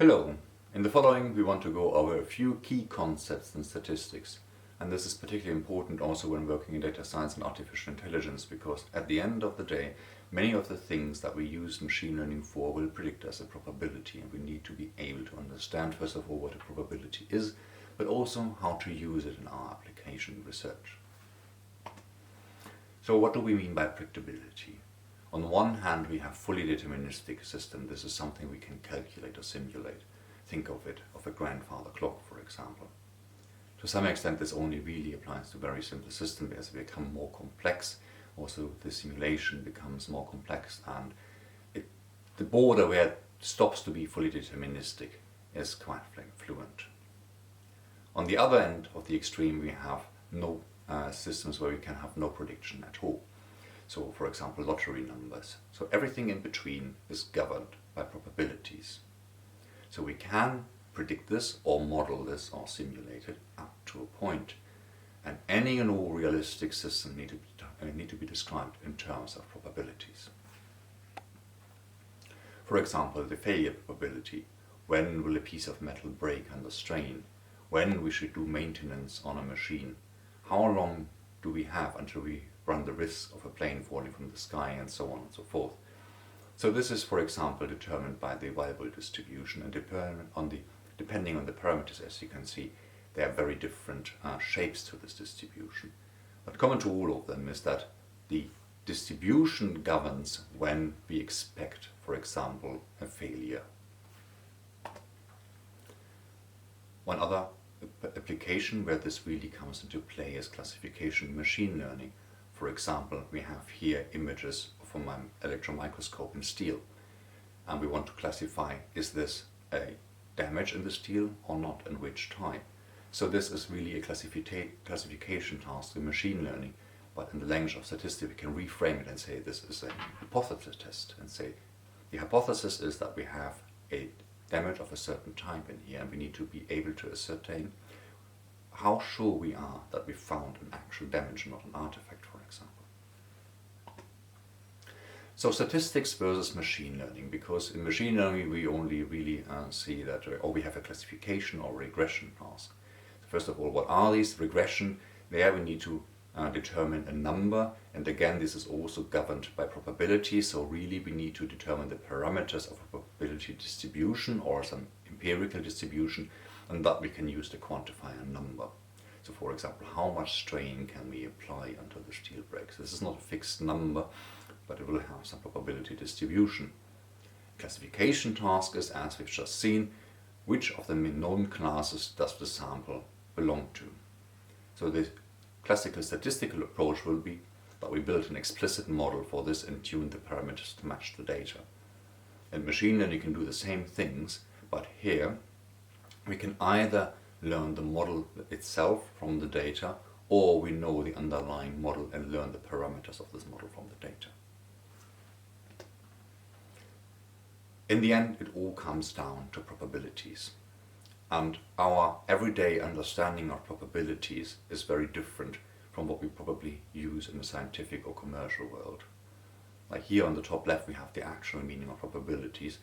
Hello, in the following we want to go over a few key concepts in statistics, and this is particularly important also when working in data science and artificial intelligence, because at the end of the day many of the things that we use machine learning for will predict as a probability, and we need to be able to understand first of all what a probability is, but also how to use it in our application research. So what do we mean by predictability? On the one hand, we have fully deterministic system. This is something we can calculate or simulate. Think of it of a grandfather clock, for example. To some extent, this only really applies to very simple systems. As they become more complex, also the simulation becomes more complex, and the border where it stops to be fully deterministic is quite fluent. On the other end of the extreme, we have no systems where we can have no prediction at all. So, for example, lottery numbers. So everything in between is governed by probabilities. So we can predict this or model this or simulate it up to a point. And any and all realistic systems need to be described in terms of probabilities. For example, the failure probability. When will a piece of metal break under strain? When we should do maintenance on a machine? How long do we have until we run the risk of a plane falling from the sky, and so on and so forth. So this is, for example, determined by the variable distribution, and depending on the parameters, as you can see, there are very different shapes to this distribution. But common to all of them is that the distribution governs when we expect, for example, a failure. One other application where this really comes into play is classification machine learning. For example, we have here images from my electron microscope in steel, and we want to classify, is this a damage in the steel or not, and which type. So this is really a classification task in machine learning, but in the language of statistics we can reframe it and say this is a hypothesis test, and say the hypothesis is that we have a damage of a certain type in here, and we need to be able to ascertain how sure we are that we found an actual damage, not an artifact, for example. So statistics versus machine learning, because in machine learning we only really see that, or we have a classification or regression task. So first of all, what are these? Regression, there we need to determine a number, and again this is also governed by probability, so really we need to determine the parameters of a probability distribution or some empirical distribution, and that we can use to quantify a number. So for example, how much strain can we apply until the steel breaks? This is not a fixed number, but it will have some probability distribution. Classification task is, as we've just seen, which of the known classes does the sample belong to. So the classical statistical approach will be that we build an explicit model for this and tune the parameters to match the data. And machine learning can do the same things, but here we can either learn the model itself from the data, or we know the underlying model and learn the parameters of this model from the data. In the end, it all comes down to probabilities. And our everyday understanding of probabilities is very different from what we probably use in the scientific or commercial world. Like here on the top left we have the actual meaning of probabilities.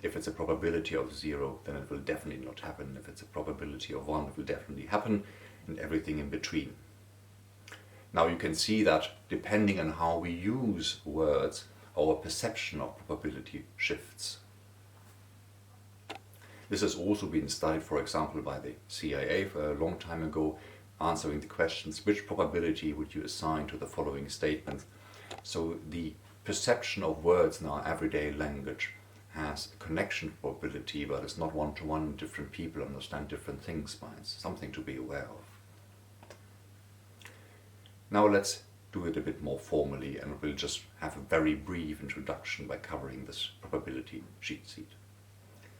If it's a probability of 0, then it will definitely not happen. If it's a probability of 1, it will definitely happen, and everything in between. Now you can see that depending on how we use words, our perception of probability shifts. This has also been studied, for example, by the CIA for a long time ago, answering the questions, which probability would you assign to the following statements? So the perception of words in our everyday language has a connection probability, but it's not one-to-one. Different people understand different things by it. It's something to be aware of. Now let's do it a bit more formally, and we'll just have a very brief introduction by covering this probability cheat sheet.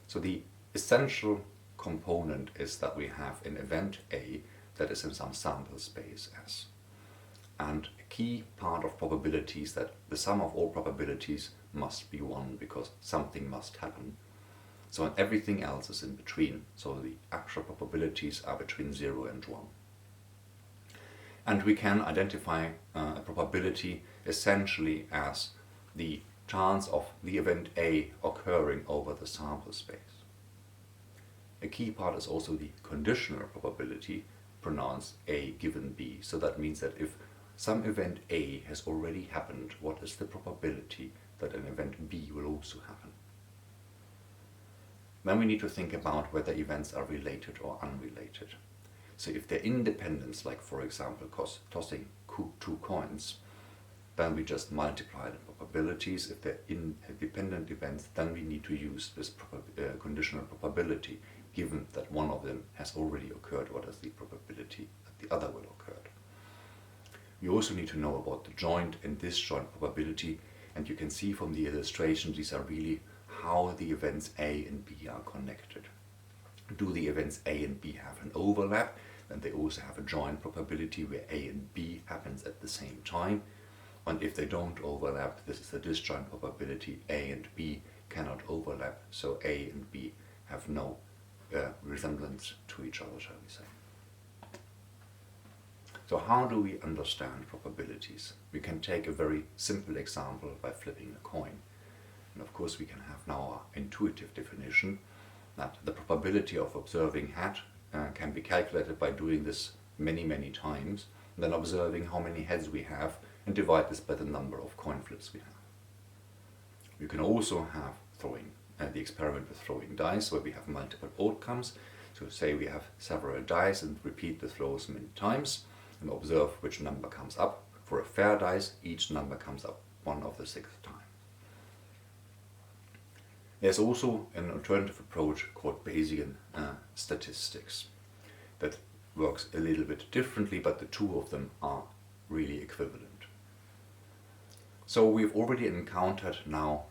So the essential component is that we have an event A that is in some sample space S. And a key part of probability is that the sum of all probabilities must be 1, because something must happen. So everything else is in between. So the actual probabilities are between 0 and 1. And we can identify a probability essentially as the chance of the event A occurring over the sample space. A key part is also the conditional probability, pronounced A given B. So that means that if some event A has already happened, what is the probability that an event B will also happen? Then we need to think about whether events are related or unrelated. So if they're independent, like for example tossing two coins, then we just multiply the probabilities. If they're independent events, then we need to use this conditional probability, given that one of them has already occurred. What is the probability that the other will occur? We also need to know about the joint and disjoint probability, and you can see from the illustration these are really how the events A and B are connected. Do the events A and B have an overlap? Then they also have a joint probability where A and B happens at the same time. And if they don't overlap, this is the disjoint probability. A and B cannot overlap, so A and B have no resemblance to each other, shall we say. So how do we understand probabilities? We can take a very simple example by flipping a coin. And of course we can have now our intuitive definition that the probability of observing head can be calculated by doing this many times, and then observing how many heads we have and divide this by the number of coin flips we have. We can also have the experiment with throwing dice, where we have multiple outcomes. So say we have several dice and repeat the throws many times and observe which number comes up. For a fair dice, each number comes up one of the sixth time. There's also an alternative approach called Bayesian statistics that works a little bit differently, but the two of them are really equivalent. So we've already encountered now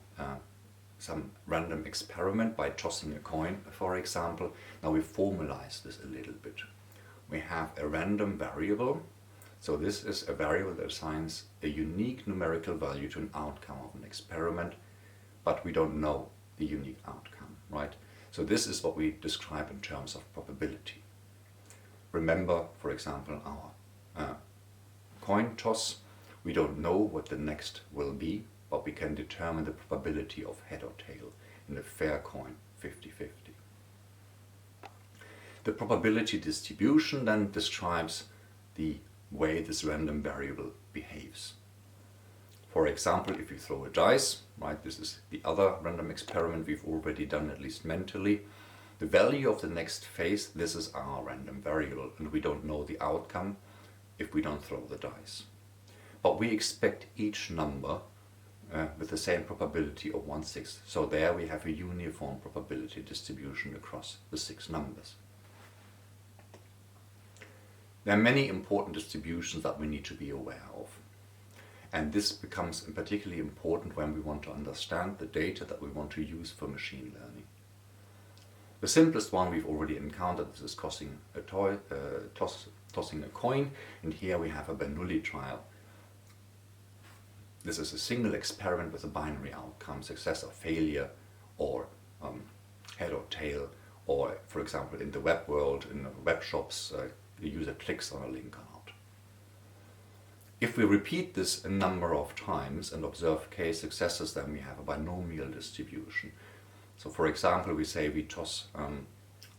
some random experiment by tossing a coin, for example. Now we formalize this a little bit. We have a random variable. So this is a variable that assigns a unique numerical value to an outcome of an experiment, but we don't know the unique outcome, right? So this is what we describe in terms of probability. Remember, for example, our coin toss. We don't know what the next will be, but we can determine the probability of head or tail in a fair coin, 50-50. The probability distribution then describes the way this random variable behaves. For example, if you throw a dice, right, this is the other random experiment we've already done, at least mentally. The value of the next phase, this is our random variable, and we don't know the outcome if we don't throw the dice. But we expect each number with the same probability of 1/6. So there we have a uniform probability distribution across the 6 numbers. There are many important distributions that we need to be aware of. And this becomes particularly important when we want to understand the data that we want to use for machine learning. The simplest one we've already encountered, this is tossing a coin, and here we have a Bernoulli trial. This is a single experiment with a binary outcome, success or failure, or head or tail, or for example in the web world, in web shops, the user clicks on a link or not. If we repeat this a number of times and observe k successes, then we have a binomial distribution. So for example, we say we toss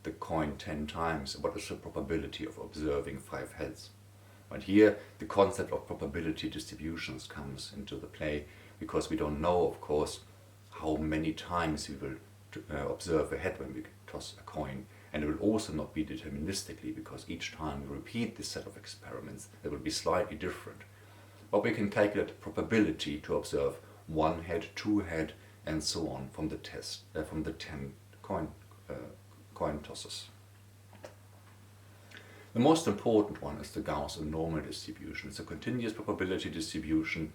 the coin 10 times, what is the probability of observing 5 heads? But here the concept of probability distributions comes into the play, because we don't know, of course, how many times we will observe a head when we toss a coin, and it will also not be deterministically, because each time we repeat this set of experiments it will be slightly different. But we can calculate the probability to observe 1 head, 2 head, and so on from the 10 coin tosses. The most important one is the Gaussian normal distribution. It's a continuous probability distribution,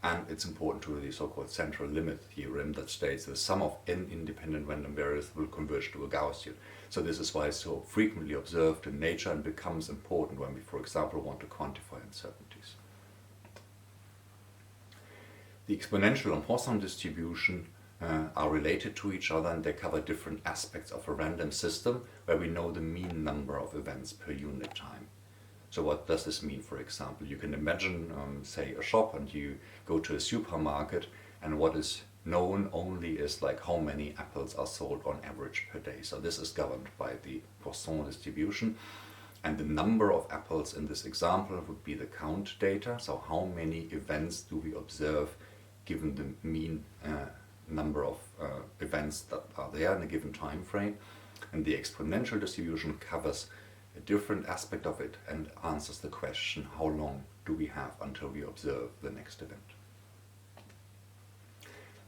and it's important to the so-called central limit theorem that states the sum of n independent random variables will converge to a Gaussian. So this is why it's so frequently observed in nature and becomes important when we, for example, want to quantify uncertainties. The exponential and Poisson distribution are related to each other, and they cover different aspects of a random system where we know the mean number of events per unit time. So what does this mean? For example, you can imagine, say, a shop, and you go to a supermarket, and what is known only is like how many apples are sold on average per day. So this is governed by the Poisson distribution. And the number of apples in this example would be the count data. So how many events do we observe given the mean number of events that are there in a given time frame. And the exponential distribution covers a different aspect of it and answers the question, how long do we have until we observe the next event?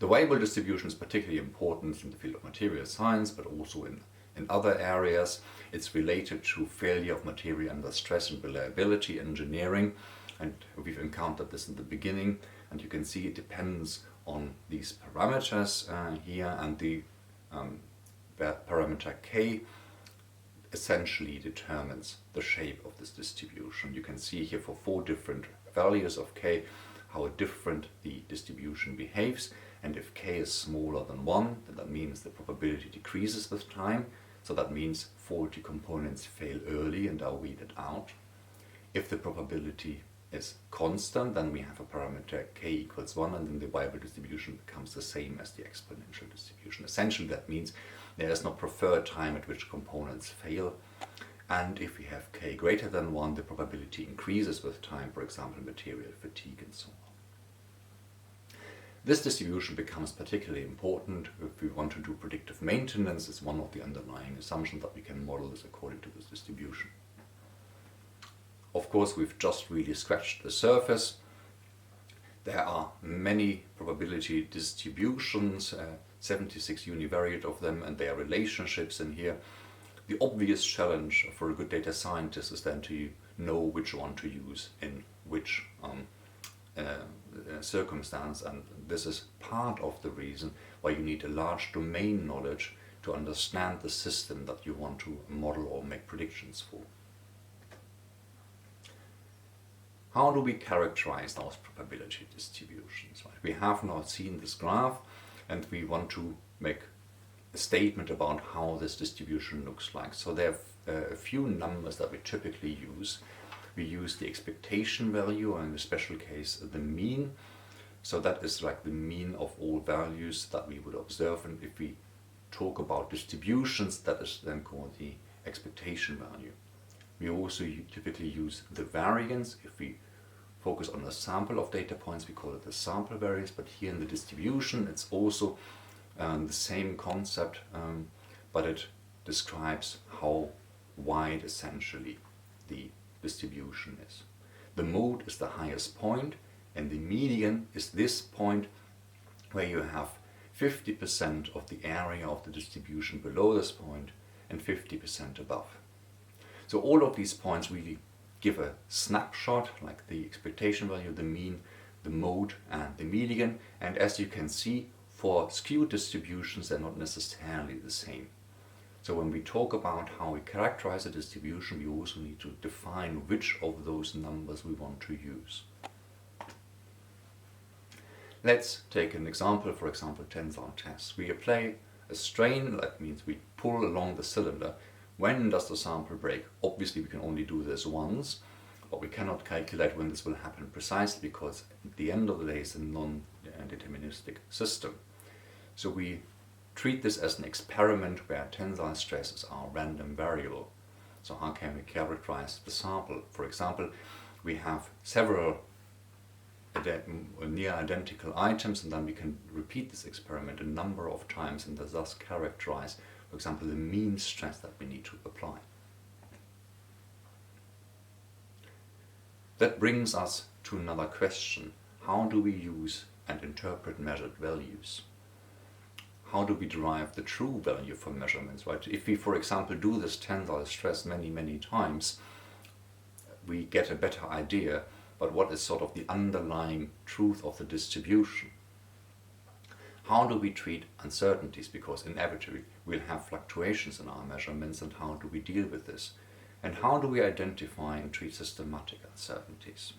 The variable distribution is particularly important in the field of material science, but also in other areas. It's related to failure of material under stress and reliability engineering, and we've encountered this in the beginning, and you can see it depends on these parameters here, and the parameter k essentially determines the shape of this distribution. You can see here for 4 different values of k how different the distribution behaves, and if k is smaller than 1, then that means the probability decreases with time, so that means faulty components fail early and are weeded out. If the probability is constant, then we have a parameter k equals 1, and then the variable distribution becomes the same as the exponential distribution. Essentially that means there is no preferred time at which components fail, and if we have k greater than 1, the probability increases with time, for example material fatigue and so on. This distribution becomes particularly important if we want to do predictive maintenance. It's one of the underlying assumptions that we can model this according to this distribution. Of course, we've just really scratched the surface. There are many probability distributions, 76 univariate of them, and their relationships in here. The obvious challenge for a good data scientist is then to know which one to use in which circumstance, and this is part of the reason why you need a large domain knowledge to understand the system that you want to model or make predictions for. How do we characterize those probability distributions? Right? We have now seen this graph, and we want to make a statement about how this distribution looks like. So there are a few numbers that we typically use. We use the expectation value, or in the special case the mean. So that is like the mean of all values that we would observe, and if we talk about distributions, that is then called the expectation value. We also typically use the variance. If we focus on a sample of data points, we call it the sample variance, but here in the distribution it's also the same concept, but it describes how wide essentially the distribution is. The mode is the highest point, and the median is this point where you have 50% of the area of the distribution below this point and 50% above. So all of these points really give a snapshot, like the expectation value, the mean, the mode and the median, and as you can see, for skewed distributions they're not necessarily the same. So when we talk about how we characterize a distribution, we also need to define which of those numbers we want to use. Let's take an example, for example tensile tests. We apply a strain, that means we pull along the cylinder. When does the sample break? Obviously we can only do this once, but we cannot calculate when this will happen precisely, because at the end of the day it's a non-deterministic system. So we treat this as an experiment where tensile stresses are random variable. So how can we characterize the sample? For example, we have several near identical items, and then we can repeat this experiment a number of times and thus characterize, for example, the mean stress that we need to apply. That brings us to another question. How do we use and interpret measured values? How do we derive the true value for measurements, right? If we, for example, do this tensile stress many times, we get a better idea, but what is sort of the underlying truth of the distribution? How do we treat uncertainties? Because inevitably we'll have fluctuations in our measurements, and how do we deal with this? And how do we identify and treat systematic uncertainties?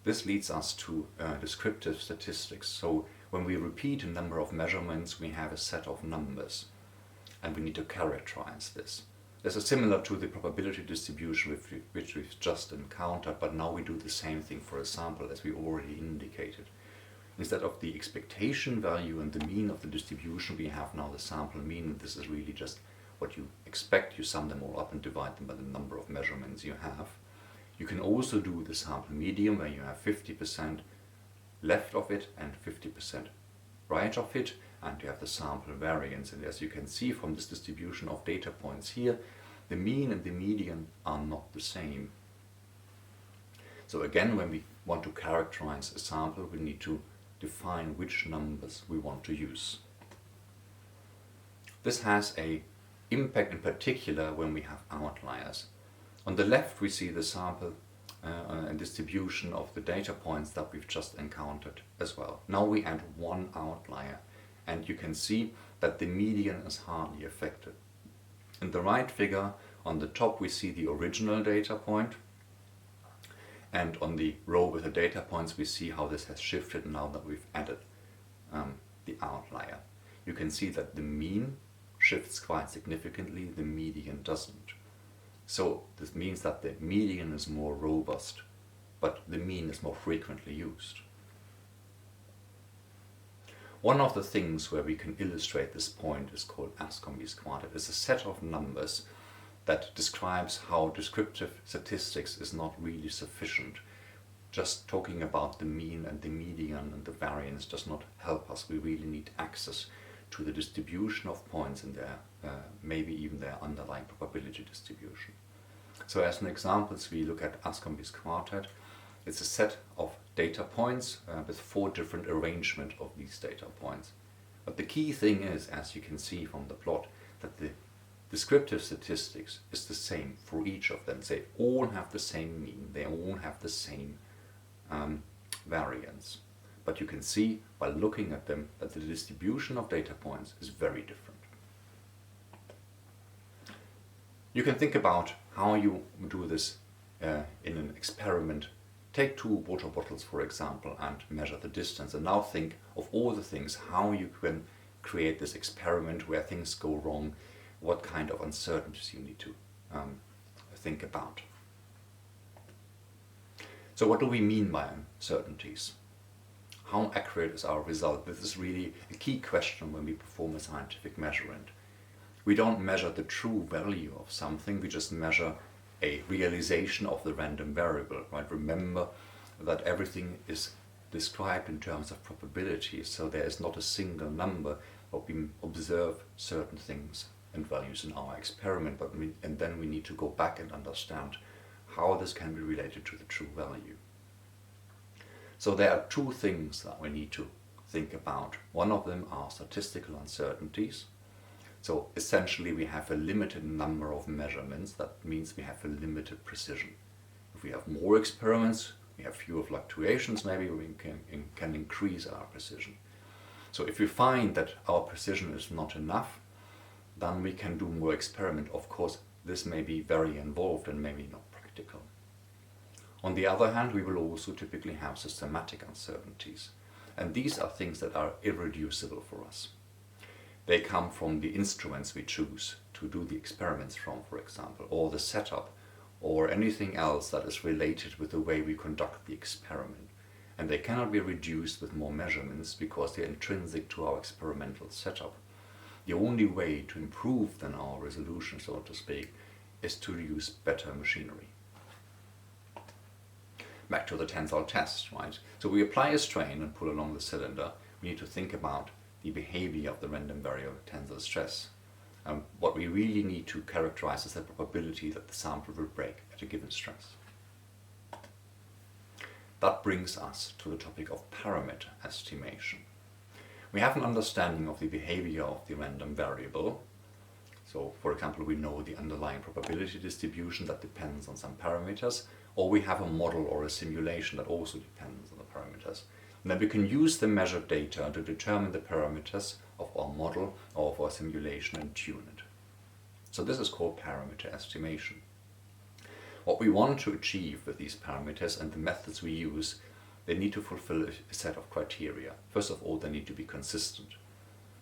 This leads us to descriptive statistics. So when we repeat a number of measurements, we have a set of numbers, and we need to characterize this. This is similar to the probability distribution which we've just encountered, but now we do the same thing for a sample, as we already indicated. instead of the expectation value and the mean of the distribution, we have now the sample mean. This is really just what you expect. You sum them all up and divide them by the number of measurements you have. You can also do the sample median, where you have 50% left of it and 50% right of it, and you have the sample variance. And as you can see from this distribution of data points here, the mean and the median are not the same. So again, when we want to characterize a sample, we need to define which numbers we want to use. This has an impact in particular when we have outliers. On the left we see the sample and distribution of the data points that we've just encountered as well. Now we add one outlier, and you can see that the median is hardly affected. In the right figure on the top we see the original data point, and on the row with the data points we see how this has shifted now that we've added the outlier. You can see that the mean shifts quite significantly, the median doesn't. So this means that the median is more robust, but the mean is more frequently used. One of the things where we can illustrate this point is called Anscombe's quartet. It's a set of numbers that describes how descriptive statistics is not really sufficient. Just talking about the mean and the median and the variance does not help us. We really need access to the distribution of points and their maybe even their underlying probability distribution. So as an example, we look at Anscombe's quartet. It's a set of data points with 4 different arrangements of these data points. But the key thing is, as you can see from the plot, that the descriptive statistics is the same for each of them. They all have the same mean, they all have the same variance. But you can see by looking at them that the distribution of data points is very different. You can think about how you do this in an experiment. Take 2 water bottles, for example, and measure the distance, and now think of all the things, how you can create this experiment where things go wrong, what kind of uncertainties you need to think about. So what do we mean by uncertainties? How accurate is our result? This is really a key question when we perform a scientific measurement. We don't measure the true value of something, we just measure a realization of the random variable, right? Remember that everything is described in terms of probability, so there is not a single number, but we observe certain things and values in our experiment, and then we need to go back and understand how this can be related to the true value. So there are 2 things that we need to think about. One of them are statistical uncertainties. So essentially we have a limited number of measurements. That means we have a limited precision. If we have more experiments, we have fewer fluctuations, maybe we can increase our precision. So if we find that our precision is not enough, then we can do more experiment. Of course, this may be very involved and maybe not practical. On the other hand, we will also typically have systematic uncertainties. And these are things that are irreducible for us. They come from the instruments we choose to do the experiments from, for example, or the setup, or anything else that is related with the way we conduct the experiment. And they cannot be reduced with more measurements because they are intrinsic to our experimental setup. The only way to improve then our resolution, so to speak, is to use better machinery. Back to the tensile test, right? So we apply a strain and pull along the cylinder. We need to think about the behavior of the random variable tensile stress. What we really need to characterize is the probability that the sample will break at a given stress. That brings us to the topic of parameter estimation. We have an understanding of the behavior of the random variable. So, for example, we know the underlying probability distribution that depends on some parameters, or we have a model or a simulation that also depends on the parameters. And then we can use the measured data to determine the parameters of our model or of our simulation and tune it. So this is called parameter estimation. What we want to achieve with these parameters and the methods we use, they need to fulfill a set of criteria. First of all, they need to be consistent.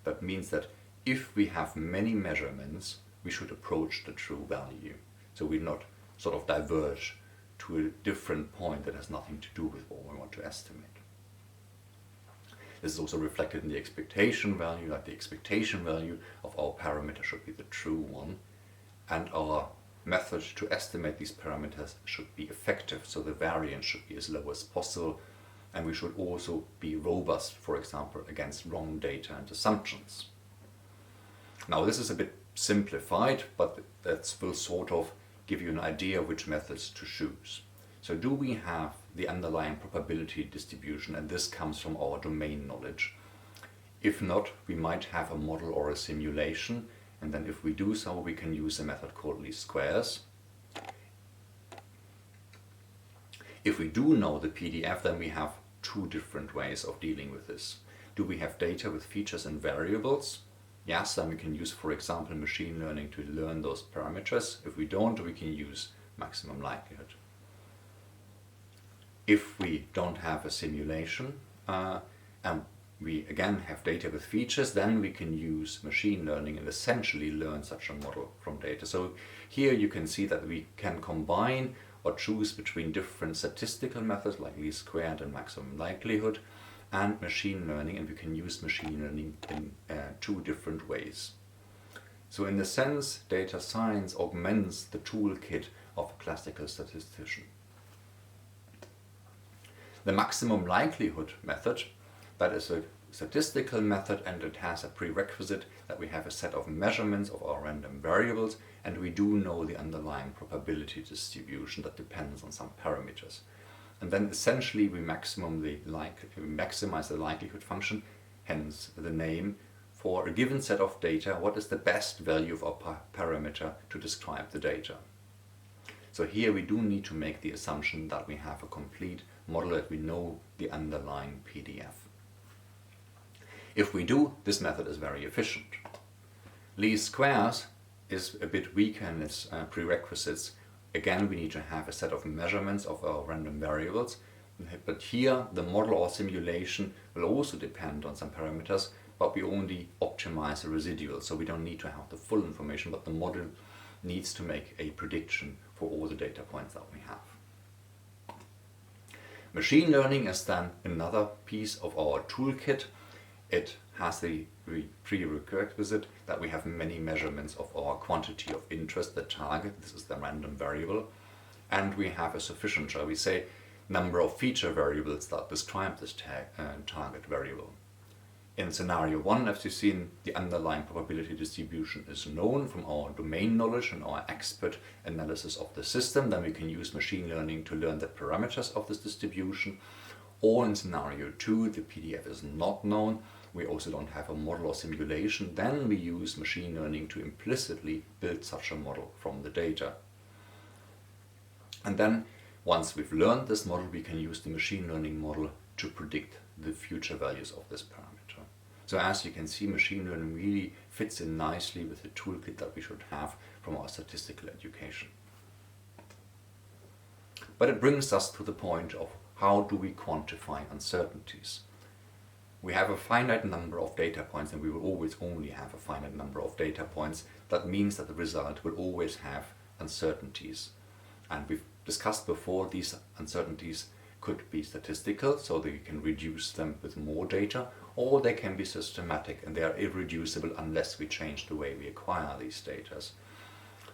That means that if we have many measurements, we should approach the true value. So we not sort of diverge to a different point that has nothing to do with what we want to estimate. This is also reflected in the expectation value, like the expectation value of our parameter should be the true one, and our method to estimate these parameters should be effective, so the variance should be as low as possible, and we should also be robust, for example, against wrong data and assumptions. Now this is a bit simplified, but that will sort of give you an idea of which methods to choose. So do we have the underlying probability distribution, and this comes from our domain knowledge? If not, we might have a model or a simulation, and then if we do so, we can use a method called least squares. If we do know the PDF, then we have two different ways of dealing with this. Do we have data with features and variables? Yes, then we can use, for example, machine learning to learn those parameters. If we don't, we can use maximum likelihood. If we don't have a simulation, and we again have data with features, then we can use machine learning and essentially learn such a model from data. So here you can see that we can combine or choose between different statistical methods like least squared and maximum likelihood and machine learning, and we can use machine learning in two different ways. So in a sense, data science augments the toolkit of a classical statistician. The maximum likelihood method, that is a statistical method, and it has a prerequisite that we have a set of measurements of our random variables, and we do know the underlying probability distribution that depends on some parameters. And then essentially we maximize the likelihood function, hence the name, for a given set of data, what is the best value of our parameter to describe the data. So here we do need to make the assumption that we have a complete model, that we know the underlying PDF. If we do, this method is very efficient. Least squares is a bit weaker in its prerequisites. Again, we need to have a set of measurements of our random variables, but here the model or simulation will also depend on some parameters, but we only optimize the residual, so we don't need to have the full information, but the model needs to make a prediction for all the data points that we have. Machine learning is then another piece of our toolkit. It has the prerequisite that we have many measurements of our quantity of interest, the target, this is the random variable, and we have a sufficient, shall we say, number of feature variables that describe this target variable. In scenario 1, as you've seen, the underlying probability distribution is known from our domain knowledge and our expert analysis of the system. Then we can use machine learning to learn the parameters of this distribution. Or in scenario 2, the PDF is not known. We also don't have a model or simulation. Then we use machine learning to implicitly build such a model from the data. And then once we've learned this model, we can use the machine learning model to predict the future values of this parameter. So as you can see, machine learning really fits in nicely with the toolkit that we should have from our statistical education. But it brings us to the point of how do we quantify uncertainties? We have a finite number of data points, and we will always only have a finite number of data points. That means that the result will always have uncertainties. And we've discussed before, these uncertainties could be statistical, so that you can reduce them with more data, or they can be systematic, and they are irreducible unless we change the way we acquire these data.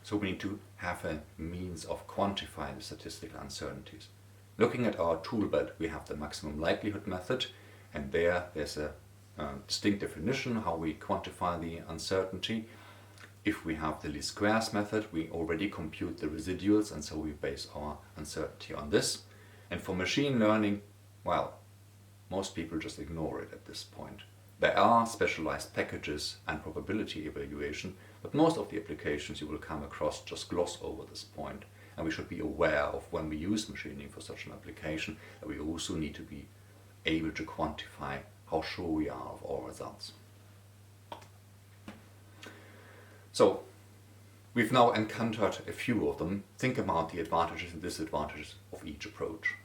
So we need to have a means of quantifying the statistical uncertainties. Looking at our tool belt, we have the maximum likelihood method, and there's a distinct definition how we quantify the uncertainty. If we have the least squares method, we already compute the residuals, and so we base our uncertainty on this. And for machine learning, well, most people just ignore it at this point. There are specialized packages and probability evaluation, but most of the applications you will come across just gloss over this point. And we should be aware of, when we use machine learning for such an application, that we also need to be able to quantify how sure we are of our results. So we've now encountered a few of them. Think about the advantages and disadvantages of each approach.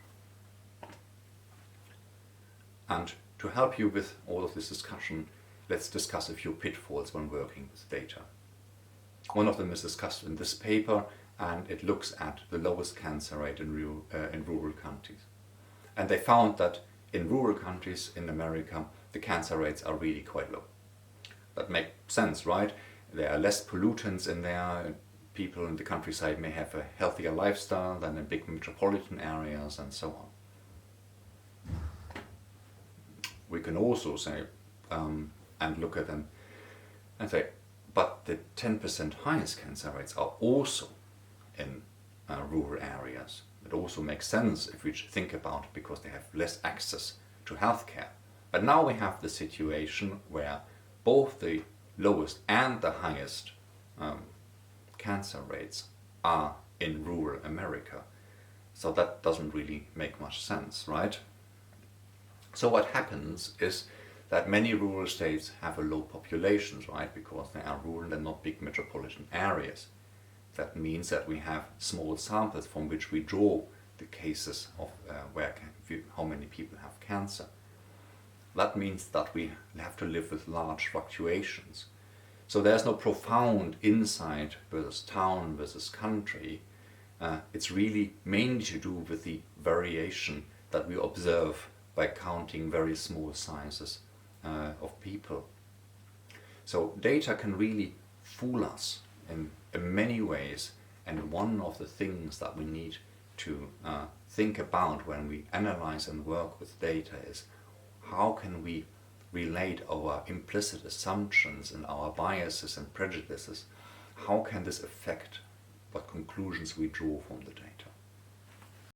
And to help you with all of this discussion, let's discuss a few pitfalls when working with data. One of them is discussed in this paper, and it looks at the lowest cancer rate in rural countries. And they found that in rural countries in America, the cancer rates are really quite low. That makes sense, right? There are less pollutants in there. People in the countryside may have a healthier lifestyle than in big metropolitan areas and so on. We can also say, and look at them and say, but the 10% highest cancer rates are also in rural areas. It also makes sense if we think about it, because they have less access to healthcare. But now we have the situation where both the lowest and the highest cancer rates are in rural America. So that doesn't really make much sense, right? So what happens is that many rural states have a low population, right? Because they are rural and not big metropolitan areas. That means that we have small samples from which we draw the cases of how many people have cancer. That means that we have to live with large fluctuations. So there's no profound insight versus town versus country. It's really mainly to do with the variation that we observe by counting very small sizes of people. So data can really fool us in many ways, and one of the things that we need to think about when we analyze and work with data is how can we relate our implicit assumptions and our biases and prejudices, how can this affect what conclusions we draw from the data.